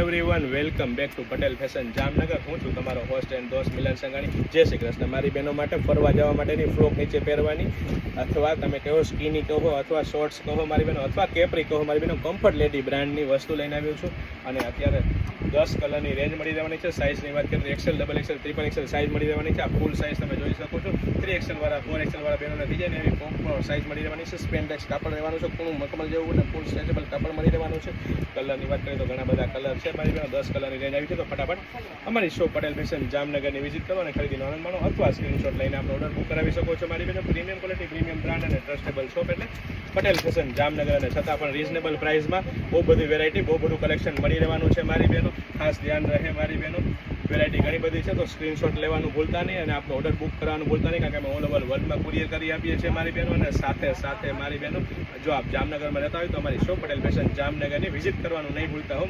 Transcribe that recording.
Everyone, welcome back to Patel fashion Jamnagar. હું છું તમારો હોસ્ટ એન્ડ દોસ્ત મિલન સંઘાણી. જય શ્રી કૃષ્ણ. મારી બહેનો માટે ફરવા જવા માટેની ફ્રોક નીચે પહેરવાની, અથવા તમે કહો સ્કીની કહો, અથવા શોર્ટ્સ કહો મારી બહેનો, અથવા કેપરી કહો મારી બહેનો, કમ્ફર્ટ લેડી બ્રાન્ડની વસ્તુ લઈને આવ્યો છું. અને અત્યારે 10 કલરની રેન્જ મળી રહેવાની છે. સાઇઝની વાત કરીએ તો XL, double XL, triple XL size મળી રહેવાની છે. આ ફૂલ સાઇઝ તમે જોઈ શકો છો. 3XL વાળા, 4XL વાળા બહેનોને થઈ જાય ને એવી ફ્રોક સાઇઝ મળી રહેવાની છે. સ્પેન્ડેક્સ કાપડ રહેવાનું છે, પૂરું મખમલ જેવું અને ફૂલ સ્ટ્રેચેબલ કાપડ મળી રહેવાનું છે. કલરની વાત કરીએ તો ઘણા બધા કલર છે મારી બહેનો. 10 કલરની રેન્જ આવી છે. તો ફટાફટ અમારી શોપ પટેલ ફેશન જામનગરની વિઝિટ કરો અને ખરીદીનો આનંદ માણો, અથવા સ્ક્રીનશોટ લઈને આપણે ઓર્ડર બુક કરાવી શકો છો મારી બહેનો. પ્રીમિયમ ક્વોલિટી, પ્રીમિયમ બ્રાન્ડ અને ટ્રસ્ટેબલ શોપ એટલે પટેલ ફેશન જામનગર. અને છતાં પણ રીઝનેબલ પ્રાઇસમાં બહુ બધી વેરાયટી, બહુ બધું કલેક્શન મળી રહેવાનું છે મારી બહેનો. ખાસ ધ્યાન રહે મારી બહેનો, વેરાયટી ઘણી બધી છે. તો સ્ક્રીનશોટ લેવાનું ભૂલતા નહીં અને આપણો ઓર્ડર બુક કરવાનું ભૂલતા નહીં, કારણ કે અમે ઓલ ઓવર વર્લ્ડમાં કુરિયર કરી આપીએ છીએ મારી બહેનો. અને સાથે મારી બહેનો, જો આપ જામનગરમાં રહેતા હોય તો અમારી શોપ પટેલ ફેશન જામનગરની વિઝિટ કરવાનું નહીં ભૂલતા હો.